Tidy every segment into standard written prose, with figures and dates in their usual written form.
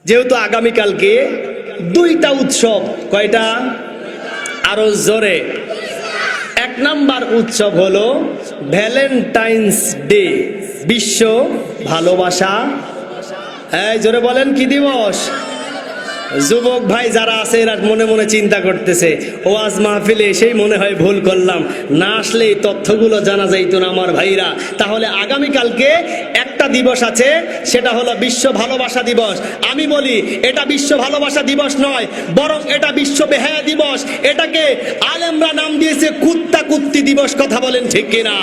যেহেতু আগামীকালকে দুইটা উৎসব, কয়টা? আরো জোরে। এক নাম্বার উৎসব হলো ভ্যালেন্টাইন্স ডে, বিশ্ব ভালোবাসা। এই জোরে বলেন, কি দিবস? যুবক ভাই যারা আছে এরা মনে মনে চিন্তা করতেছে, ওয়াজ মাহফিলে এসেই মনে হয় ভুল করলাম, না আসলে এই তথ্যগুলো জানা যাইতো না আমার ভাইরা। তাহলে আগামীকালকে একটা দিবস আছে, সেটা হলো বিশ্ব ভালোবাসা দিবস। আমি বলি এটা বিশ্ব ভালোবাসা দিবস নয়, বরং এটা বিশ্ব বেহায়া দিবস। এটাকে আলেমরা নাম দিয়েছে কুত্তা কুত্তি দিবস। কথা বলেন ঠিক কিনা?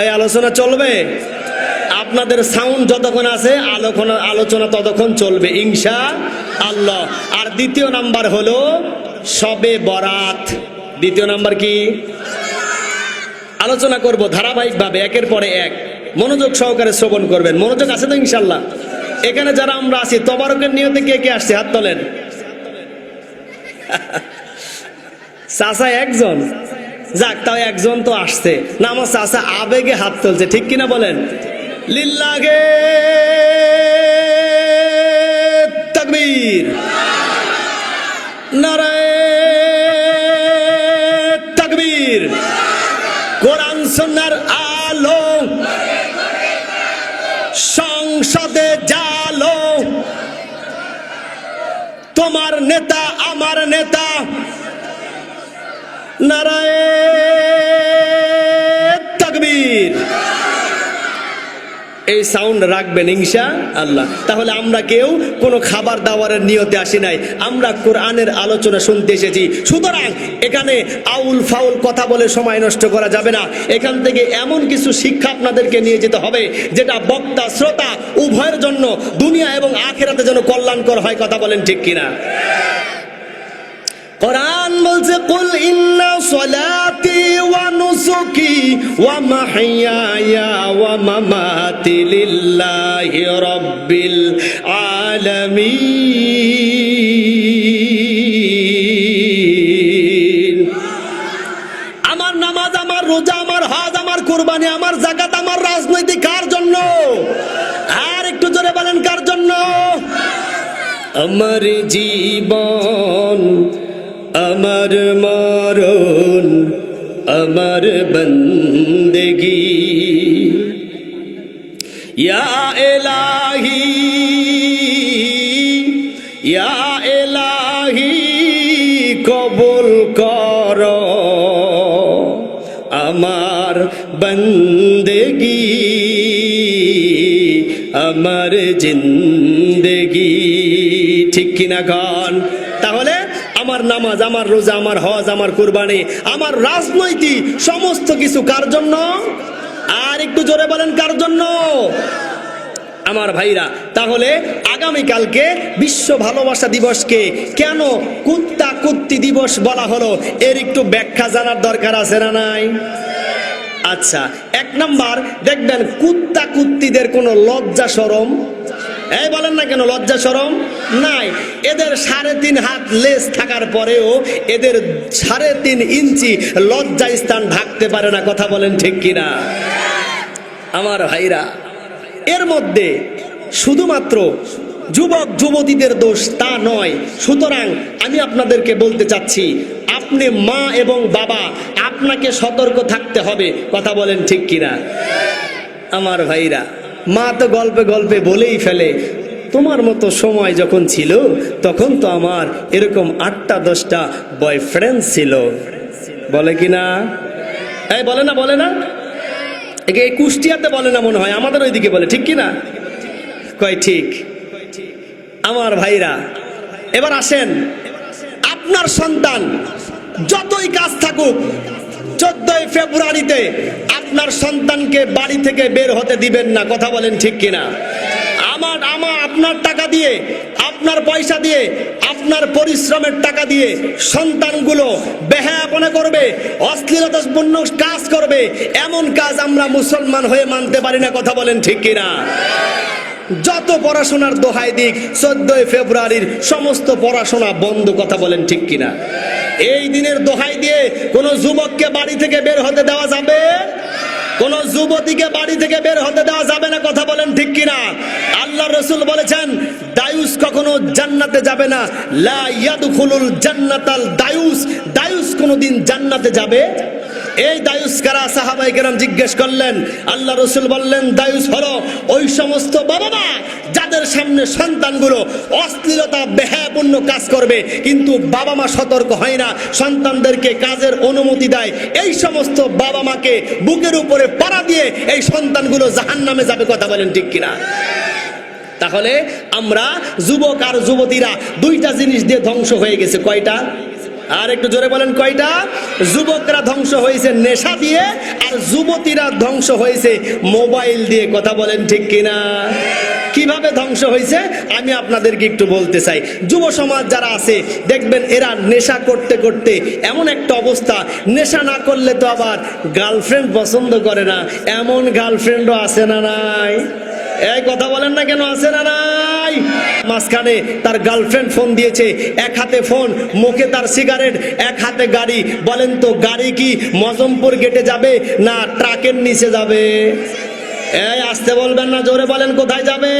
এই আলোচনা চলবে, আপনাদের সাউন্ড যতক্ষণ আছে আলোচনা ততক্ষণ চলবে ইনশাআল্লাহ। আর দ্বিতীয় নাম্বার হলো শবে বরাত। দ্বিতীয় নাম্বার কি? আলোচনা করব ধারাবাহিকভাবে, একের পরে এক, মনোযোগ সহকারে শ্রবণ করবেন। মনোযোগ আছে তো ইনশাআল্লাহ? এখানে যারা আমরা আছি তবারকের নিয়তে কে কে আসছে হাত তোলেন। চাচা একজন, যাক তাও একজন তো আসছে না। আমার চাচা আবেগে হাত তুলছে, ঠিক কিনা বলেন? লিল্লাহে তাকবীর, নারায়ে তাকবীর। কোরআন সুন্নাহর আলো সংসদে জালো, তোমার নেতা আমার নেতা, নারায়ে তাকবীর। এই সাউন্ড রাখবেন ইনশাআল্লাহ। তাহলে আমরা কেউ কোনো খাবার দাবারের নিয়তে আসি নাই, আমরা কোরআনের আলোচনা শুনতে এসেছি। সুতরাং এখানে আউল ফাউল কথা বলে সময় নষ্ট করা যাবে না। এখান থেকে এমন কিছু শিক্ষা আপনাদেরকে নিয়ে যেতে হবে যেটা বক্তা শ্রোতা উভয়ের জন্য, দুনিয়া এবং আখিরাতে যেন কল্যাণকর হয়। কথা বলেন ঠিক কিনা? কোরআন বলছে, কুল ইন্না সলাতি ওয়া নুসুকি ওয়া মাহইয়ায়া ওয়া মামাতি লিল্লাহি রাব্বিল আলামিন। আমার নামাজ, আমার রোজা, আমার হজ, আমার কুরবানি, আমার যাকাত, আমার রাজনৈতিক কার জন্য? আর একটু জোরে বলেন, কার জন্য? আমার জীবন, আমার মরণ, আমার বন্দেগি, ইয়া ইলাহি ইয়া ইলাহি কবুল কর আমার বন্দেগি, আমার জিন্দেগি। ঠিক কিনা গান? তাহলে আমার নামাজ, আমার রোজা, আমার হজ, আমার কুরবানি, আমার রাজনৈতিক সমস্ত কিছু কার জন্য? আর একটু জোরে বলেন, কার জন্য? আমার ভাইরা, তাহলে আগামীকালকে বিশ্ব ভালোবাসা দিবসকে কেন কুত্তা কুত্তি দিবস বলা হলো, এর একটু ব্যাখ্যা জানার দরকার আছে না নাই? আচ্ছা, এক নাম্বার দেখবেন কুত্তা কুত্তিদের কোনো লজ্জা শরম, এই বলেন না কেন লজ্জা শরম নাই। এদের 3.5 হাত লেজ থাকার পরেও এদের 3.5 ইঞ্চি লজ্জা স্থান ঢাকতে পারে না। কথা বলেন ঠিক কিনা? আমার ভাইরা, এর মধ্যে শুধুমাত্র যুবক যুবতীদের দোষ তা নয়। সুতরাং আমি আপনাদেরকে বলতে চাচ্ছি, আপনি মা এবং বাবা, আপনাকে সতর্ক থাকতে হবে। কথা বলেন ঠিক কিনা? আমার ভাইরা, মা তো গল্পে গল্পে বলেই ফেলে, তোমার মতো সময় যখন ছিল তখন তো আমার এরকম 8টা-10টা বয়ফ্রেন্ড ছিল। বলে কিনা? এই বলে না, বলে না? এই কুষ্টিয়াতে বলে না মনে হয়, আমাদের ওইদিকে বলে, ঠিক কিনা? কয় ঠিক। আমার ভাইরা, এবার আসেন, আপনার সন্তান যতই কাজ থাকুক, 14 ফেব্রুয়ারিতে আপনার সন্তানকে বাড়ি থেকে বের হতে দিবেন না। কথা বলেন ঠিক কিনা? আপনার টাকা দিয়ে, আপনার পয়সা দিয়ে, আপনার পরিশ্রমের টাকা দিয়ে সন্তানগুলো বেহায়াপনা করবে, অশ্লীলতাপূর্ণ কাজ করবে, এমন কাজ আমরা মুসলমান হয়ে মানতে পারি না। কথা বলেন ঠিক কিনা? যত পড়াশোনার দোহাই দিক, 14 ফেব্রুয়ারির সমস্ত পড়াশোনা বন্ধ। কথা বলেন ঠিক কিনা? এই দিনের দোহাই দিয়ে কোন যুবককে বাড়ি থেকে বের হতে দেওয়া যাবে? কোন যুবতীকে বাড়ি থেকে বের হতে দেওয়া যাবে না, কথা বলেন ঠিক কিনা? আল্লাহ রাসূল বলেছেন দায়ুস কখনো জান্নাতে যাবে না। লা ইয়াদখুলুল জান্নাতাল দায়ুস, দায়ুস কোনোদিন জান্নাতে যাবে। এই দায়ুস কারা? সাহাবায়ে কেরাম জিজ্ঞেস করলেন। আল্লাহ রাসূল বললেন দায়ুস হলো ওই সমস্ত বাবা মা যাদের সামনে সন্তানগুলো অশ্লীলতা বেহায়াপূর্ণ কাজ করবে, কিন্তু বাবা মা সতর্ক হয় না, সন্তানদেরকে কাজের অনুমতি দেয়। এই সমস্ত বাবা মাকে বুকের উপরে পাড়া দিয়ে এই সন্তানগুলো জাহান্নামে যাবে, কথা বলেন ঠিক কিনা? তাহলে আমরা যুবক আর যুবতীরা দুইটা জিনিস দিয়ে ধ্বংস হয়ে গেছে। কয়টা? আর একটু জোরে বলেন কয়টা? যুবকরা ধ্বংস হয়েছে নেশা দিয়ে, আর যুবতীরা ধ্বংস হয়েছে মোবাইল দিয়ে, কথা বলেন ঠিক কিনা? কিভাবে ধ্বংস হয়েছে আমি আপনাদেরকে একটু বলতে চাই। যুব সমাজ যারা আছে দেখবেন এরা নেশা করতে করতে এমন একটা অবস্থা, নেশা না করলে তো আবার গার্লফ্রেন্ড পছন্দ করে না, এমন গার্লফ্রেন্ডও আছে না নাই? এই কথা বলেন না কেন, আছে না নাই? মাঝখানে তার গার্লফ্রেন্ড ফোন দিয়েছে, এক হাতে ফোন, মুখে তার সিগারেট, এক হাতে গাড়ি। বলেন তো গাড়ি কি মজমপুর গেটে যাবে না ট্রাকের নিচে যাবে? এই আসতে বলবেন না, জোরে বলেন কোথায় যাবে?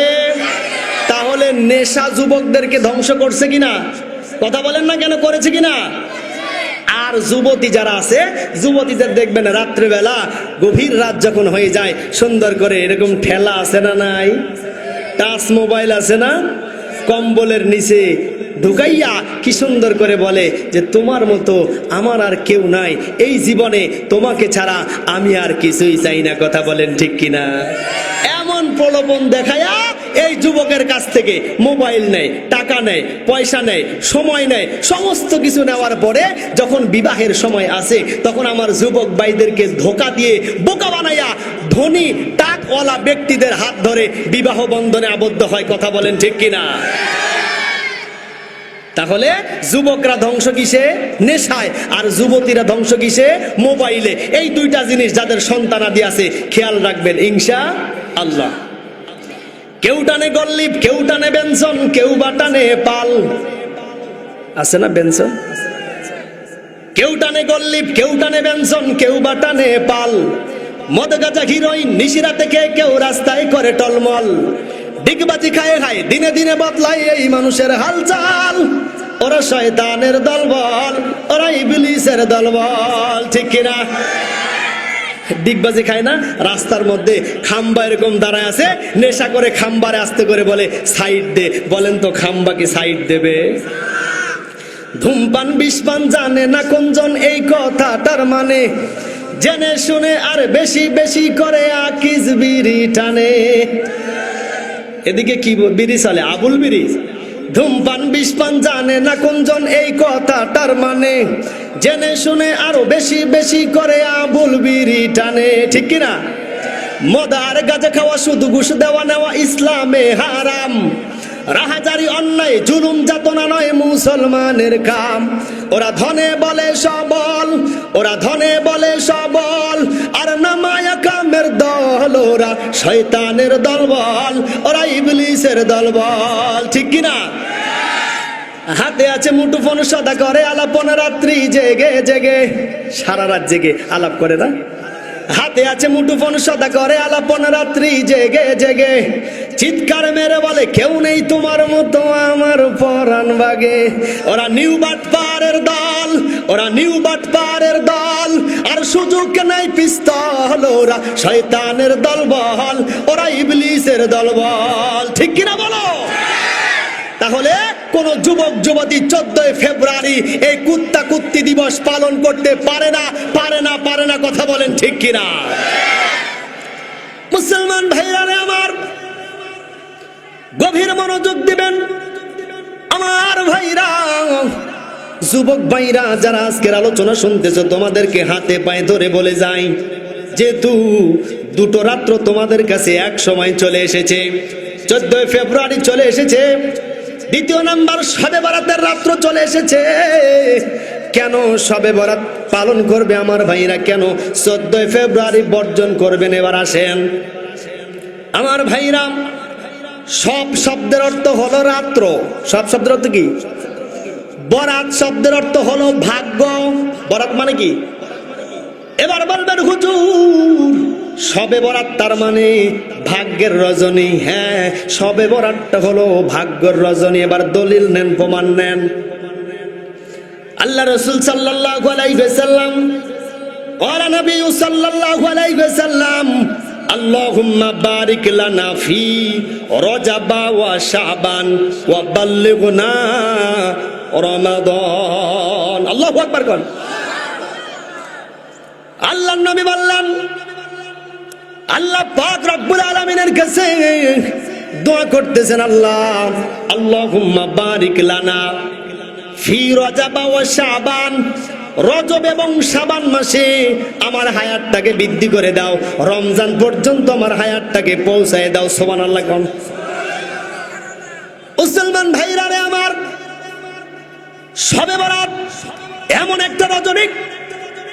তাহলে নেশা যুবকদেরকে ধ্বংস করছে কিনা? কথা বলেন না কেন, করেছে কিনা? আর যুবতী যারা আছে, যুবতীদের দেখবেন রাত্রেবেলা গভীর রাত যখন হয়ে যায় সুন্দর করে এরকম ঠেলা আছে না নাই, টাচ মোবাইল আছে না, কম্বলের নিচে ঢুকাইয়া কি সুন্দর করে বলে যে তোমার মতো আমার আর কেউ নাই, এই জীবনে তোমাকে ছাড়া আমি আর কিছুই চাই না, কথা বলেন ঠিক কিনা? এমন প্রলোভন দেখায়া এই যুবকের কাছ থেকে মোবাইল নেয়, টাকা নেয়, পয়সা নেয়, সময় নেয়, সমস্ত কিছু নেওয়ার পরে যখন বিবাহের সময় আসে তখন আমার যুবক ভাইদেরকে ধোঁকা দিয়ে বোকা বানাইয়া ধনী টাকওয়ালা ব্যক্তিদের হাত ধরে বিবাহ বন্ধনে আবদ্ধ হয়, কথা বলেন ঠিক কিনা? তাহলে যুবকরা ধ্বংস কিসে? নেশায়। আর যুবতীরা ধ্বংস কিসে? মোবাইলে। এই দুইটা জিনিস যাদের সন্তানাদি আছে খেয়াল রাখবেন ইনশাআল্লাহ। কেউ টানে গল্লিপ, কেউ টানে বেনসন, কেউ বা টানে পাল, আছে না বেনসন? কেউ টানে গল্লিপ, কেউ টানে বেনসন, কেউ বা টানে পাল। মদ গাঁজা হিরোইন নিশিরা থেকে কেউ রাস্তায় করে টলমল। ডিগবাজি খায় খায় দিনে দিনে বদলায় এই মানুষের হালচাল। ওরা শয়তানের দলবল, ওরা ইবলিসের দলবল, ঠিক কিনা? ডিগবাজি খায় না, রাস্তার মধ্যে খাম্বা এরকম দাঁড়ায় আছে, নেশা করে খাম্বারে আস্তে করে বলে সাইড দে। বলেন তো খাম্বা কি সাইড দেবে? ধূমপান বিষপান জানে না কোনজন, এই কথাটার মানে জেনে শুনে আর বেশি বেশি করে আকিজ বিড়ি টানে। এদিকে কি বিড়ি চলে? আবুল বিড়ি। ধূমপান বিষপান জানে না কোনজন, এই কথাটার মানে জেনে শুনে আরো বেশি বেশি করে আবুল বিড়ি টানে, ঠিক কিনা? মদার গাঁজা খাওয়া, শুধু ঘুষ দেওয়া নেওয়া ইসলামে হারাম। রাহাজারি অন্যায় জুলুম যাতনা নয় মুসলমানের কাম। ওরা ধনে বলে সবল, ওরা ধনে বলে সবল, আর নামায়া কামের দল ওরা শয়তানের দলবল, ওরা ইবলিসের দলবল, ঠিক কিনা? হাতে আছে মুঠোফোন, সদা করে আলাপন রাত্রি জেগে জেগে, সারা রাত জেগে আলাপ করে না? হাতে আছে মুঠোফোন, সদা করে আলাপন রাত্রি জেগে জেগে। চিৎকার মেরে বলে কেউ নেই তোমার মতো আমার পরাণ বাগে। ওরা নিউ বাটপারের দল, ওরা নিউ বাটপারের দল, আর সুযোগ নাই পিস্তল, ওরা শয়তানের দলবল, ওরা ইবলিসের দলবল, ঠিক কিনা বলো? তাহলে কোন যুবক যুবতী 14 ফেব্রুয়ারি এই কুত্তা কুত্তি দিবস পালন করতে পারে না, পারে না, পারে না, কথা বলেন ঠিক কিনা? মুসলমান ভাইরা আমার গভীর মনোযোগ দিবেন আমার ভাইরা, যুবক ভাইরা যারা আজকের আলোচনা শুনতেছো, তোমাদেরকে হাতে পায়ে ধরে বলে যাই, যেহেতু দুটো রাত্র তোমাদের কাছে এক সময় চলে এসেছে, 14 ফেব্রুয়ারি চলে এসেছে, দ্বিতীয় নাম্বার শবে বরাতের রাত্র চলে এসেছে। কেন শবে বরাত পালন করবে আমার ভাইরা? কেন 14 ফেব্রুয়ারি বর্জন করবেন? এবার আসেন আমার ভাইরা, সব শব্দের অর্থ হলো রাত্র। সব শব্দের অর্থ কি? বরাত শব্দের অর্থ হলো ভাগ্য। বরাত মানে কি? এবার বলবেন হুজুর শবে বরাত তার মানে ভাগ্যের রজনী। হ্যাঁ, শবে বরাতটা হলো ভাগ্যের রজনী। এবার দলিল নেন, প্রমাণ নেন। আল্লাহ রাসূল সাল্লাল্লাহু আলাইহি ওয়াসাল্লাম ওয়া নবী সাল্লাল্লাহু আলাইহি ওয়াসাল্লাম আল্লাহুম্মা বারিক লানা ফি রজবা ওয়া শাবান ওয়া বাল্লিগনা রমাদান। আল্লাহু আকবার কোন। আল্লাহর নবী বললেন, আল্লাহ পাক রব্বুল আলামিনের কাছে দোয়া করতেছেন, আল্লাহ আল্লাহুম্মা বারিক লানা ফি রজবা ওয়া শাবান, রজব এবং শাবান মাসে আমার হায়াতটাকে বৃদ্ধি করে দাও, রমজান পর্যন্ত আমার হায়াতটাকে পৌঁছায় দাও। সুবহানাল্লাহ কোন। মুসলমান ভাইরা রে আমার, শবে বরাত এমন একটা রজনী,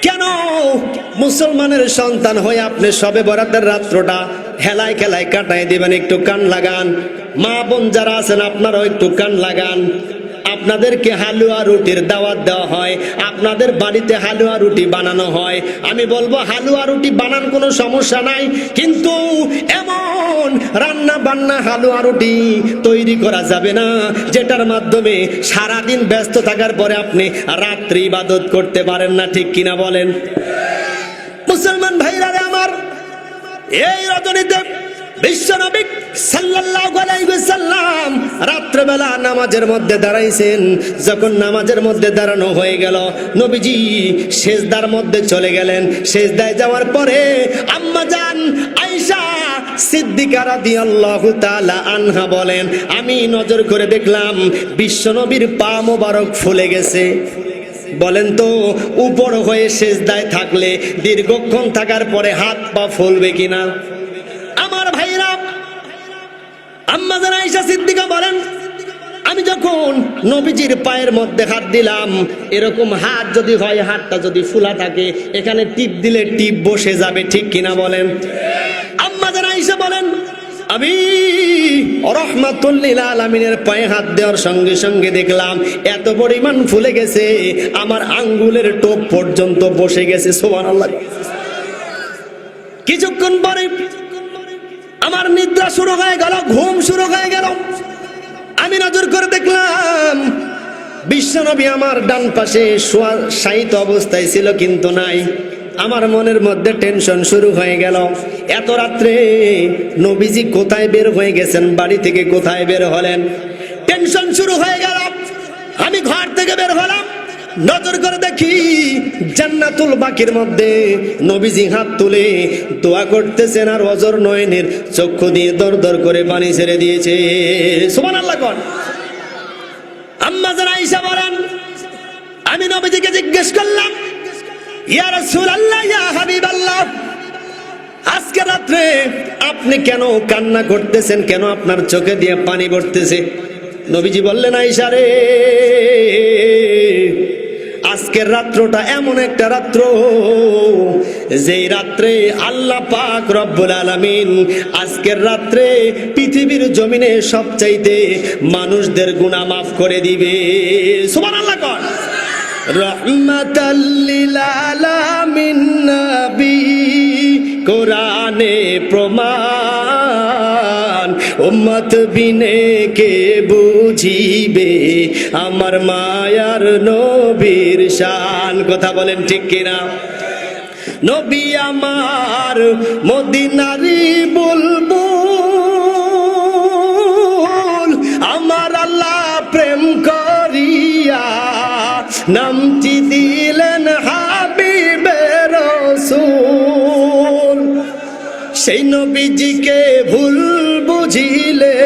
কেন মুসলমানের সন্তান হয়ে আপনি শবে বরাতের রাত্রটা হেলায় খেলায় কাটাই দিবেন? একটু কান লাগান। মা বোন যারা আছেন আপনারাও একটু কান লাগান। আপনাদেরকে হালুয়া রুটির দাওয়াত দেওয়া হয়, আপনাদের বাড়িতে হালুয়া রুটি বানানো হয়। আমি বলবো হালুয়া রুটি বানান কোনো সমস্যা নাই, কিন্তু এমন রান্না বান্না হালুয়া রুটি তৈরি করা যাবে না যেটার মাধ্যমে সারাদিন ব্যস্ত থাকার পরে আপনি রাত্রি ইবাদত করতে পারেন না। ঠিক কিনা বলেন? মুসলমান ভাইরা রে আমার, এই রজনীতে বিশ্বনবী সাল্লাল্লাহু আলাইহি ওয়াসাল্লাম রাত্রিবেলা নামাজের মধ্যে দাঁড়াইছেন। যখন নামাজের মধ্যে দাঁড়ানো হয়ে গেল, নবীজি সিজদার মধ্যে চলে গেলেন। সিজদায় যাওয়ার পরে আম্মা জান আয়েশা সিদ্দিকা রাদিয়াল্লাহু তাআলা আনহা বলেন, আমি নজর করে দেখলাম বিশ্বনবীর পা মোবারক ফুলে গেছে। বলেন তো, উপর হয়ে সিজদায় থাকলে দীর্ঘক্ষণ থাকার পরে হাত পা ফুলবে কিনা? আমার ভাইরা, আম্মা জান আয়েশা সিদ্দিকা বলেন, আমি যখন নবীজির পায়ের মধ্যে হাত দিলাম, এরকম হাত যদি হয়, হাতটা যদি ফুলা থাকে, এখানে টিপ দিলে টিপ বসে যাবে। ঠিক কিনা বলেন? আম্মা জান আয়েশা বলেন, আমি রাহমাতুল লিল আলামিনের পায়ে হাত দেওয়ার সঙ্গে সঙ্গে দেখলাম এত পরিমাণ ফুলে গেছে, আমার আঙ্গুলের টোপ পর্যন্ত বসে গেছে। সুবহানাল্লাহ। কিছুক্ষণ পরে আমার নিদ্রা শুরু হয়ে গেল, ঘুম শুরু হয়ে গেল। আমি নজর করে দেখলাম বিশ্বনবী আমার ডান পাশে শায়িত অবস্থায় ছিল, কিন্তু নাই। আমার মনের মধ্যে টেনশন শুরু হয়ে গেল, এত রাত্রে নবীজি কোথায় বের হয়ে গেছেন, বাড়ি থেকে কোথায় বের হলেন? টেনশন শুরু হয়ে গেল। আমি ঘর থেকে বের হলাম, নজর করে দেখি জান্নাতুল বাকির মধ্যে নবীজি হাত তুলে দোয়া করতেছেন, আর অজর নয়নের চক্ষু দিয়ে দর দর করে পানি ছেড়ে দিয়েছে। সুবহানাল্লাহ কোন। আম্মা জান আয়েশা বলেন, আমি নবীজিকে জিজ্ঞেস করলাম, ইয়া রাসূলুল্লাহ, ইয়া হাবিবাল্লাহ, আজকে রাত্রে আপনি কেন কান্না করতেছেন? কেন আপনার চোখে দিয়ে পানি পড়তেছে? নবীজি বললেন, আয়েশা রে, আজকের রাত্রটা এমন একটা রাত্র, যেই রাত্রে আল্লাহ পাক রব্বুল আলামিন আজকের রাত্রে পৃথিবীর জমিনে সবচাইতে মানুষদের গুনাহ মাফ করে দিবে। সুবহানাল্লাহ কোন। রহমাতাল লিল আলামিন নবী কোরআনে প্রমাণ, উম্মত বিনে কে বুঝিবে আমার মায়ার নবীর শান। কথা বলেন ঠিক কিনা? নবী আমার মদিনারি বুলবুল, আমার আল্লাহ প্রেম করিয়া নামটি দিলেন হাবিবে রাসূল। সেই নবীজিকে ভুল বুঝিলে,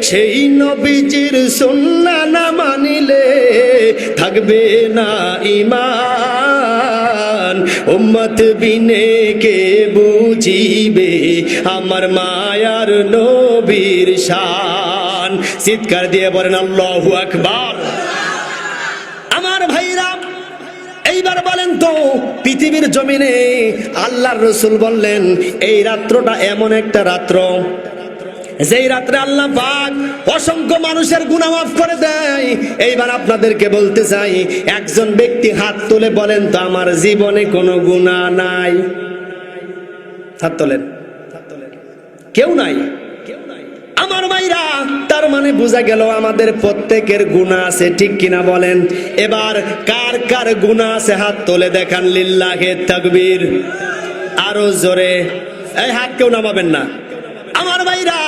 সেই নবীজির সুন্নাহ না মানিলে থাকবে না ঈমান। উম্মত বিনে কে বুঝিবে আমার মায়ার নবীর শান। চিৎকার দিয়ে বলেন আল্লাহু আকবার। আমার ভাইরা, এইবার বলেন তো, পৃথিবীর জমিনে আল্লাহর রাসূল বললেন এই রাত্রটা এমন একটা রাত্র, যেই রাত্রে আল্লাহ পাক অসংখ্য মানুষের গুনাহ মাফ করে দেয়। এইবার আপনাদেরকে বলতে চাই, একজন ব্যক্তি হাত তুলে বলেন তো, আমার জীবনে কোনো গুনাহ নাই। হাত তোলেন। কেউ নাই। আমার ভাইরা, তার মানে বোঝা গেল আমাদের প্রত্যেকের গুনাহ আছে, ঠিক কিনা বলেন? এবার কার কার গুনাহ আছে হাত তোলে দেখান, লিল্লাহে তাকবীর। আরো জোরে, এই হাত কেউ নামাবেন না। আমার ভাইরা,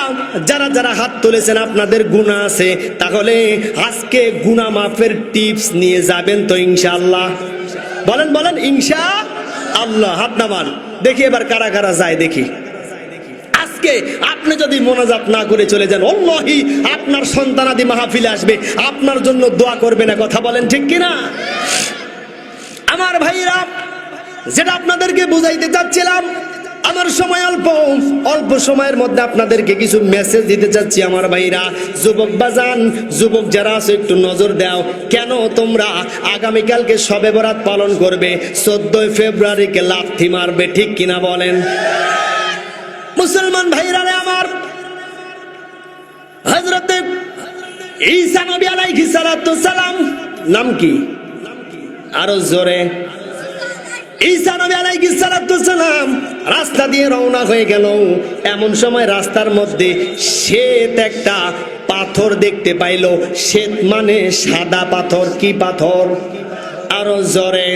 যারা যারা হাত তুলেছেন আপনাদের গুনাহ আছে, তাহলে আজকে গুনাহ মাফের টিপস নিয়ে যাবেন তো ইনশাআল্লাহ? বলেন বলেন ইনশাআল্লাহ। হাত নামান দেখি এবার কারা কারা যায় দেখি। আজকে আপনি যদি মোনাজাত না করে চলে যান, আল্লাহি আপনার সন্তানাদি মাহফিলে আসবে, আপনার জন্য দোয়া করবে না। কথা বলেন ঠিক কিনা? আমার ভাইরা, যেটা আপনাদেরকে বুঝাইতে চাচ্ছিলাম, আমার সময় অল্প, অল্প সময়ের মধ্যে আপনাদেরকে কিছু মেসেজ দিতে চাচ্ছি। আমার ভাইরা, যুবক বাজান, যুবক যারা আছে একটু নজর দাও। কেন তোমরা আগামীকালকে শবে বরাত পালন করবে, 14 ফেব্রুয়ারিকে লাথি মারবে, ঠিক কিনা বলেন? মুসলমান ভাইরা রে আমার, হযরত ঈসা নবী আলাইহিস সালাতু সালাম, নাম কি? আরো জোরে। ঈসা নবী আলাইহিস সালাতু সালাম রাস্তা দিয়ে রওনা হয়ে গেল। এমন সময় রাস্তার মধ্যে শ্বেত একটা পাথর দেখতে পাইল। শ্বেত মানে সাদা পাথর। কি পাথর? আরো জোরে,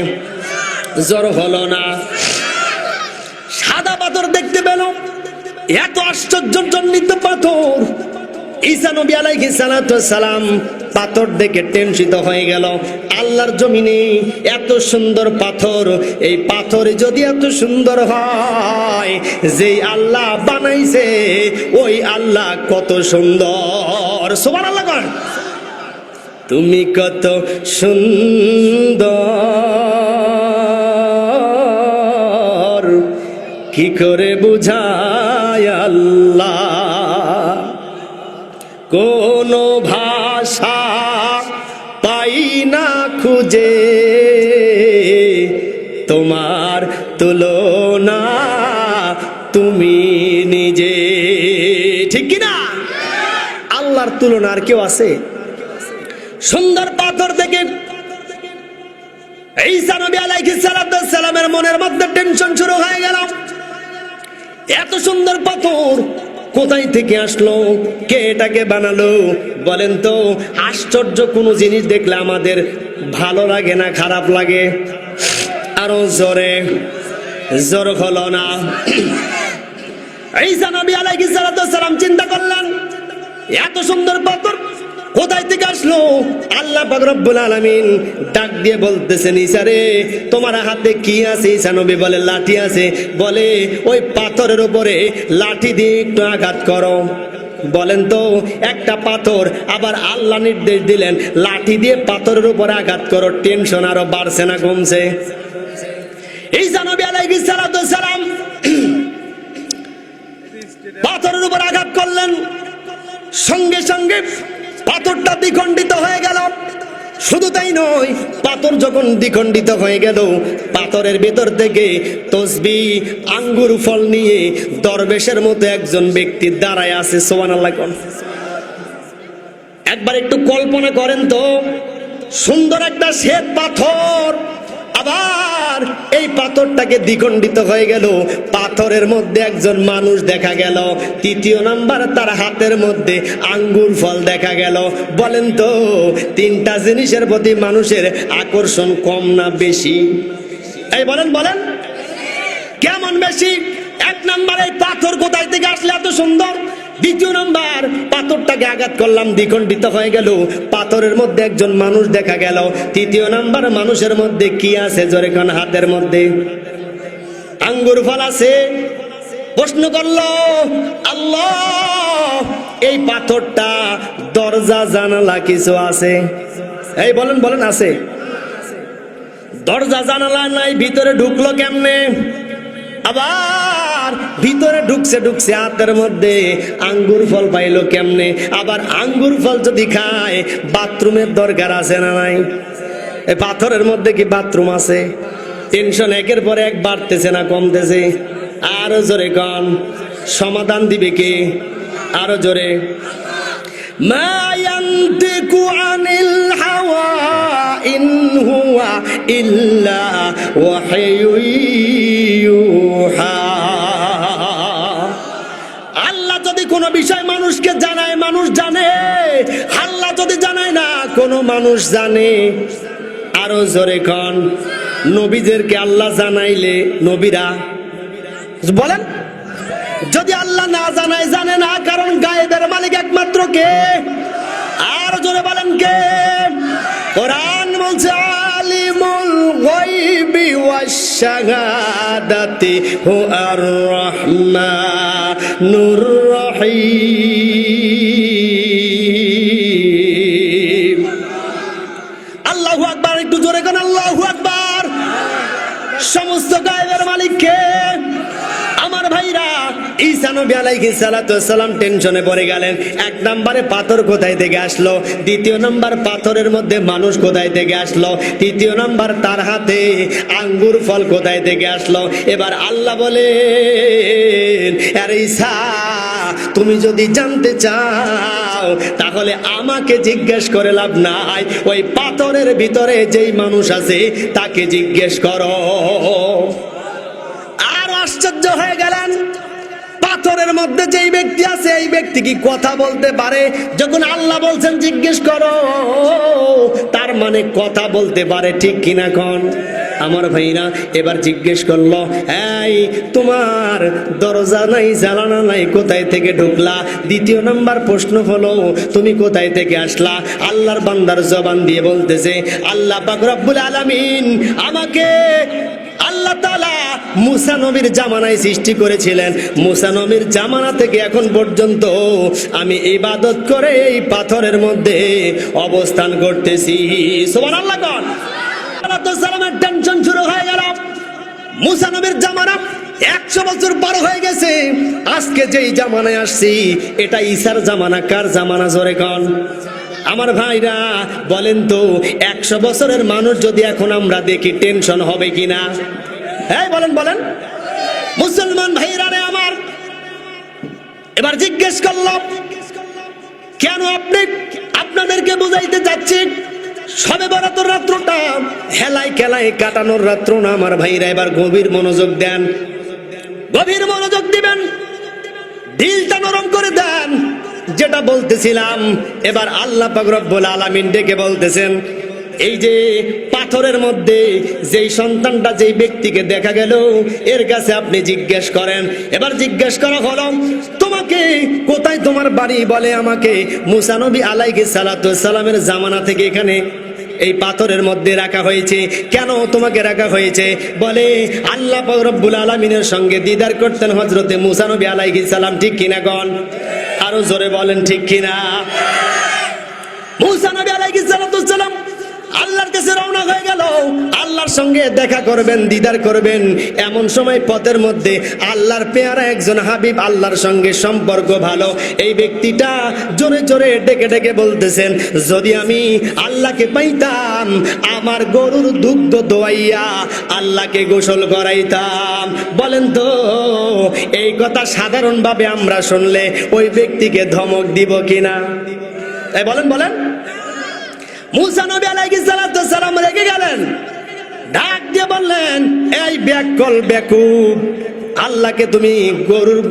জোর হলো না। সাদা পাথর দেখতে পেল। এত আশ্চর্যজনিত পাথর। ঈসা নবী আলাইহিস সালাতু সালাম পাথর দেখে টেনশিত হয়ে গেল। আল্লাহর জমিনে এত সুন্দর পাথর, এই পাথর যদি এত সুন্দর হয়, যেই আল্লাহ বানাইছে ওই আল্লাহ কত সুন্দর। সুবহানাল্লাহ কর। তুমি কত সুন্দর, কি করে বুঝায় আল্লাহ, কোন ভাষা পাই না খুঁজে, তোমার তুলনা তুমি নিজে। ঠিক কিনা? আল্লাহর তুলনা আর কেউ আছে? সুন্দর পাথর দেখে ঈসা নবী আলাইহিস সালাতু সালামের মনের মধ্যে টেনশন শুরু হয়ে গেল। এত সুন্দর পাথর কোথায় থেকে আসলো? কে এটাকে বানালো? বলেন তো, আশ্চর্য কোন জিনিস দেখলে আমাদের ভালো লাগে না খারাপ লাগে? আরো জোরে, জোর হলো না। ঈসা নবী আলাইহিস সালাতু সালাম চিন্তা করলেন, এত সুন্দর পাথর কোথায় থেকে আসলো? আল্লাহ পাক রব্বুল আলামিন ডাক দিয়ে বলতেছেন, ঈসা রে, তোমার হাতে কি আছে? ঈসা নবী বলে, লাঠি আছে। বলে, ওই পাথরের উপরে লাঠি দিয়ে একটু আঘাত করো। বলেন তো, একটা পাথর, আবার আল্লাহ নির্দেশ দিলেন লাঠি দিয়ে পাথরের উপরে আঘাত করো। টেনশন আরো বাড়ছে না কমছে? ঈসা নবী আলাইহিস সালাতু সালাম পাথরের উপর আঘাত করলেন, সঙ্গে সঙ্গে পাথরটা দ্বিখণ্ডিত হয়ে গেল। শুধু তাই নয়, পাথর যখন দ্বিখণ্ডিত হয়ে গেল, পাথরের ভেতর থেকে তসবিহ, আঙ্গুর ফল নিয়ে দরবেশের মতো একজন ব্যক্তি দাঁড়ায় আছে। সুবহানাল্লাহ। একবার একটু কল্পনা করেন তো, সুন্দর একটা শ্বেত পাথর, আবার এই পাথরটাকে দ্বিখণ্ডিত হয়ে গেল, পাথরের মধ্যে একজন মানুষ দেখা গেল। তৃতীয় নাম্বার, তার হাতের মধ্যে আঙ্গুর ফল দেখা গেল। বলেন তো, তিনটা জিনিসের প্রতি মানুষের আকর্ষণ কম না বেশি? এই বলেন বলেন, কেমন বেশি? এক নাম্বার, এই পাথর কোথায় থেকে আসলে এত সুন্দর? দ্বিতীয় নাম্বার, পাথরটাকে আঘাত করলাম, দ্বিখণ্ডিত হয়ে গেল, পাথরের মধ্যে একজন মানুষ দেখা গেল। তৃতীয় নাম্বার, মানুষের মধ্যে কি আছে? জোরে কোন, হাতের মধ্যে আঙ্গুর ফল আছে। প্রশ্ন করলো, আল্লাহ, এই পাথরটা দরজা জানালা কিছু আছে? এই বলেন বলেন, আছে? দরজা জানালা নাই, ভিতরে ঢুকলো কেমনে? আবার ভিতরে ঢুকছে ঢুকছে হাতের মধ্যে আঙ্গুর ফল পাইলো কেমনে? আবার আঙ্গুর ফল যদি খায়, বাথরুমের দরকার আছে না নাই? এই পাথরের মধ্যে কি বাথরুম আছে? টেনশন একের পর এক বাড়তেছে না কমতেছে? আরো জোরে কন, সমাধান দিবে কে? আরো জোরে। মা ইয়ানতিকু আনিল হাওয়া ইন হুয়া ইল্লা ওয়াহয়ুন ইউহা। মানুষ জানে? আরো জোরে কন। নবীদেরকে আল্লাহ জানাইলে নবীরা বলেন, যদি আল্লাহ না জানায় জানে না, কারণ গায়েবের মালিক একমাত্র কে? আর জোরে বলেন কে? কোরআন বলছে আলিমুল গায়বি ওয়াশ শাহাদাতি হুয়ার রাহমানুর রহিম। আল্লাহু আকবার, একটু জোরে কোন আল্লাহু আকবার। সমস্ত গায়েবের মালিক কে? আমার ভাইরা, ঈসা নবী আলাইহিস সালাতু ওয়াস সালাম টেনশনে পড়ে গেলেন। এক নম্বরে পাথর কোথায় থেকে আসলো, দ্বিতীয় নম্বর পাথরের মধ্যে মানুষ কোথায় থেকে আসলো, তৃতীয় নম্বর তার হাতে আঙ্গুর ফল কোথায় থেকে আসলো। এবার আল্লাহ বলেন, আরে ঈসা, তুমি যদি জানতে চাও তাহলে আমাকে জিজ্ঞেস করে লাভ নাই, ওই পাথরের ভিতরে যেই মানুষ আছে তাকে জিজ্ঞেস করো। আর আশ্চর্য হয়ে গেলেন, পাথরের মধ্যে যেই ব্যক্তি আছে এই ব্যক্তি কি কথা বলতে পারে? যখন আল্লাহ বলছেন জিজ্ঞেস করো, তার মানে কথা বলতে পারে, ঠিক কিনা কোন? আমার ভাইরা এবার জিজ্ঞেস করলো, এই তোমার দরজা নাই, জানালা নাই, কোথায় থেকে ঢুকলা? দ্বিতীয় নাম্বার প্রশ্ন হলো, তুমি কোথায় থেকে আসলা? আল্লাহর বান্দার জবান দিয়ে বলতেছে, আল্লাহ পাক রব্বুল আলামিন আমাকে আল্লাহ তাআলা মুসা নবীর জামানায় সৃষ্টি করেছিলেন। মুসা নবীর জামানা থেকে এখন পর্যন্ত আমি ইবাদত করে এই পাথরের মধ্যে অবস্থান করতেছি। সুবহানাল্লাহ কোন? সালামের টেনশন শুরু হয়ে গেল। মুসা নবীর জামানা 100 বছর পার হয়ে গেছে, আজকে যেই জামানায় আসছি এটা ঈসার জামানা। কার জামানা জোরে কোন? আমার ভাইরা বলেন তো, 100 বছরের মানুষ যদি এখন আমরা দেখি টেনশন হবে কিনা? হ্যাঁ বলেন বলেন। মুসলমান ভাইরা রে আমার, এবার জিজ্ঞেস করলাম, কেন আপনাদেরকে বুঝাইতে যাচ্ছি সবে বরাতের রাত্রটা হেলায় খেলায় কাটানোর রাত্র না। আমার ভাইরা এবার গভীর মনোযোগ দেন, গভীর মনোযোগ দিবেন, দিলটা নরম করে দেন। যেটা বলতেছিলাম, এবার আল্লাহ পাক রব্বুল আলামিন ডেকে বলতেছেন, এই যে পাথরের মধ্যে যেই সন্তানটা যেই ব্যক্তিকে দেখা গেল এর কাছে আপনি জিজ্ঞেস করেন। এবার জিজ্ঞেস করা হলো, তোমাকে কোথায় তোমার বাড়ি? বলে আমাকে মুসা নবী আলাইহিস সালাতু ওয়াস সালামের জামানা থেকে এখানে এই পাথরের মধ্যে রাখা হয়েছে। কেন তোমাকে রাখা হয়েছে? বলে আল্লাহ পাক রব্বুল আলামিনের সঙ্গে দিদার করতেন হযরতে মুসা নবী আলাইহিস সালাম, ঠিক কিনা কোন? আরো জোরে বলেন ঠিক কিনা? মুসা নবী আলাইহিস সালাতু ওয়াস সালাম আল্লাহর কাছে রওনা হয়ে গেল, আল্লাহর সঙ্গে দেখা করবেন, দিদার করবেন। এমন সময় পথের মধ্যে আল্লাহর পেয়ারা একজন হাবিব, আল্লাহর সঙ্গে সম্পর্ক ভালো এই ব্যক্তিটা জোরে জোরে ডেকে ডেকে বলতেছেন, যদি আমি আল্লাহকে পাইতাম আমার গরুর দুগ্ধ দোয়াইয়া আল্লাহকে গোসল করাইতাম। বলেন তো এই কথা সাধারণভাবে আমরা শুনলে ওই ব্যক্তিকে ধমক দিব কিনা? এই বলেন বলেন। মুসা নবী আলাইহিস সালাতু ওয়াস সালাম রেগে গেলেন, ডাক দিয়ে বললেন, এই ব্যাককল বেকুব, আল্লাহকে তুমি গরুর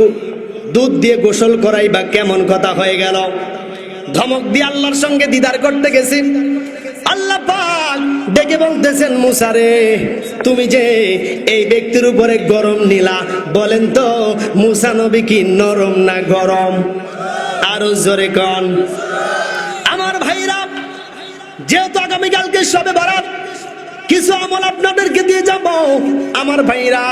দুধ দিয়ে গোসল করাইবা, কেমন কথা হয়ে গেল? ধমক দিয়ে আল্লাহর সঙ্গে দিদার করতে গেছি। আল্লাহ পাক ডেকে বলতেছেন, মুসা রে, তুমি যে এই ব্যক্তির উপরে গরম নিলা, বলেন তো মুসা নবী কি নরম না গরম? আরো জোরে কোন? আমার ভাইরা, যেহেতু আগামীকালকে শবে বরাত, কিছু আমল আপনাদেরকে দিয়ে যাব। আমার ভাইরা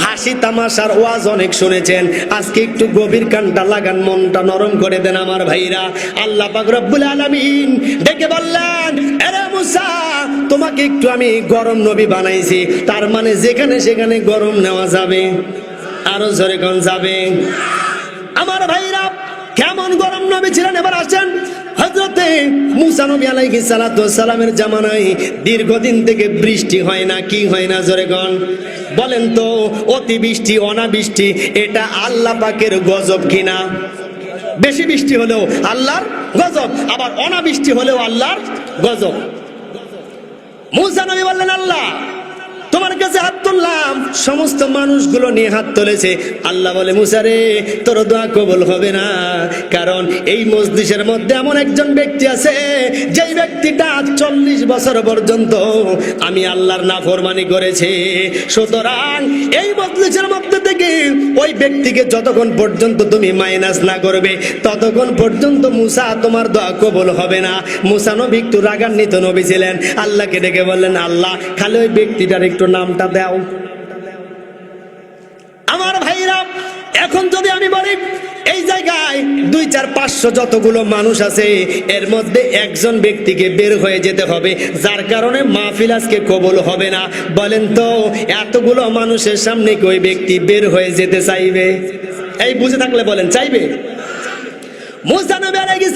হাসি তামাশার ওয়াজ অনেক শুনেছেন, আজকে একটু গভীর কানটা লাগান, মনটা নরম করে দেন। আমার ভাইরা, আল্লাহ পাক রব্বুল আলামিন ডেকে বললেন, আরে মুসা, তোমাকে একটু আমি গরম নবী বানাইছি, তার মানে যেখানে সেখানে গরম নেওয়া যাবে। আরো জোরে কোন যাবে? আমার ভাইরা, কেমন গরম নবী ছিলেন এবার আসেন। হযরতে মুসা নবী আলাইহিস সালাতু ওয়াস সালামের জামানায় দীর্ঘদিন থেকে বৃষ্টি হয় না। কি হয় না জোরে কোন? বলেন তো অতিবৃষ্টি, অনাবৃষ্টি এটা আল্লাহ পাকের গজব কিনা? বেশি বৃষ্টি হলেও আল্লাহর গজব, আবার অনাবৃষ্টি হলেও আল্লাহর গজব। মুসা নবী বললেন, আল্লাহ তোমার আল্লাহর কাছে হাত তুললাম, সমস্ত মানুষগুলো নিয়ে হাত তুলেছে। আল্লাহ বলে, মুসা রে, তোর দোয়া কবুল হবে না, কারণ এই মজলিসের মধ্যে এমন একজন ব্যক্তি আছে যেই ব্যক্তিটা 40 বছর পর্যন্ত আমি আল্লাহর নাফরমানি করেছে। সুতরাং এই মজলিসের মধ্যে থেকে ওই ব্যক্তিকে যতক্ষণ পর্যন্ত তুমি মাইনাস না করবে ততক্ষণ পর্যন্ত মুসা তোমার দোয়া কবুল হবে না। মুসা নবী একটু রাগান্বিত নবী ছিলেন, আল্লাহকে ডেকে বললেন, আল্লাহ খালি ওই ব্যক্তিটার একটু নামটা দাও। আমার ভাইরা, এখন যদি আমি বলি এই জায়গায় 2, 4, 500 যতগুলো মানুষ আছে এর মধ্যে একজন ব্যক্তিকে বের হয়ে যেতে হবে, যার কারণে মাহফিল আজকে কবুল হবে না। বলেন তো এতগুলো মানুষের সামনে কি ওই ব্যক্তি বের হয়ে যেতে চাইবে? এই বুঝে থাকলে বলেন, চাইবে? মুসা নবী আলাইহিস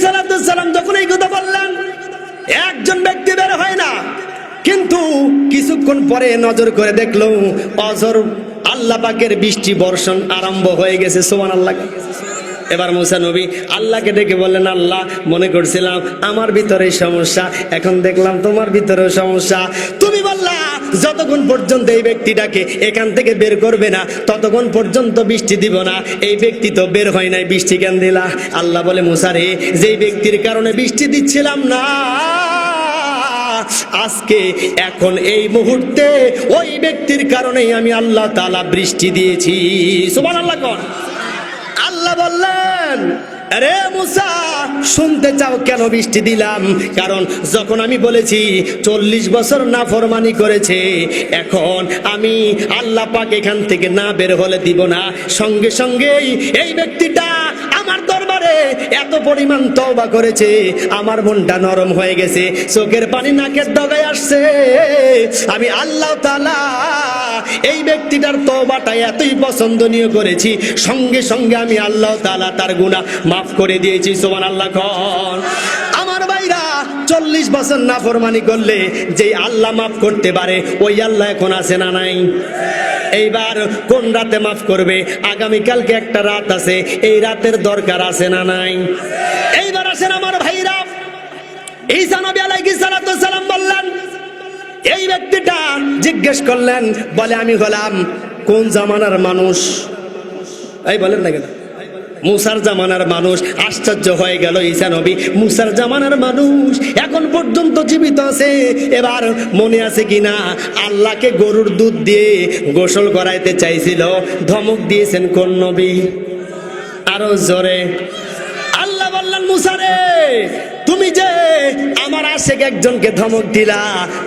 সালাম যখন এই কথা বললেন, একজন ব্যক্তি বের হয় না। কিন্তু কিছুক্ষণ পরে নজর করে দেখলো অজর আল্লাহ পাকের বৃষ্টি বর্ষণ আরম্ভ হয়ে গেছে। সুবহানাল্লাহ। এবার মুসা নবী আল্লাহকে ডেকে বললেন, আল্লাহ মনে করছিলাম আমার ভিতরে সমস্যা, এখন দেখলাম তোমার ভিতরেও সমস্যা। তুমি বললা যতক্ষণ পর্যন্ত এই ব্যক্তিটাকে এখান থেকে বের করবে না ততক্ষণ পর্যন্ত বৃষ্টি দিব না। এই ব্যক্তি তো বের হয় নাই, বৃষ্টি কেন দিলা? আল্লাহ বলে, মুসা রে, যেই ব্যক্তির কারণে বৃষ্টি দিচ্ছিলাম না, আজকে এখন এই মুহূর্তে ওই ব্যক্তির কারণেই আমি আল্লাহ তাআলা বৃষ্টি দিয়েছি। সুবহানাল্লাহ। কোন আল্লাহ বললেন, আরে মুসা, শুনতে চাও কেন বৃষ্টি দিলাম? কারণ যখন আমি বলেছি 40 বছর নাফরমানি করেছে, এখন আমি আল্লাহ পাক এখান থেকে না বের হলে দিব না। সঙ্গে সঙ্গেই এই ব্যক্তিটা আমার দরবারে এত পরিমাণ তওবা করেছে, আমার মনটা নরম হয়ে গেছে, চোখের পানি নাকের ডগায় আসছে। আমি আল্লাহ তাআলা এই ব্যক্তিটার তওবাটা এতই পছন্দনীয় করেছি, সঙ্গে সঙ্গে আমি আল্লাহ তাআলা তার গুনাহ মাফ করে দিয়েছি। সুবহানাল্লাহ। আমার ভাইরা, 40 বছর নাফরমানি করলে যেই আল্লাহ মাফ করতে পারে ওই আল্লাহ এখন আছে না নাই? এইবার কোন রাতে মাফ করবে? আগামীকালকে একটা রাত আছে, এই রাতের দরকার আছে না নাই? এইবার আসেন আমার ভাইরা, ঈসা নবী আলাইহিস সালাম বললেন, এই ব্যক্তিটা জিজ্ঞেস করলেন, বলে আমি হলাম কোন জামানার মানুষ? এই বলেন না কেন? মুসার জামানার মানুষ। আশ্চর্য হয়ে গেল ঈসা নবী, মুসার জামানার মানুষ এখন পর্যন্ত জীবিত আছে। এবার মনে আছে কিনা আল্লাহকে গরুর দুধ দিয়ে গোসল করাইতে চাইছিল, ধমক দিয়েছেন কোন নবী? আরো জোরে। আল্লাহ বললেন, মুসা রে, তুমি যে আমার আশেক একজনকে ধমক দিলা,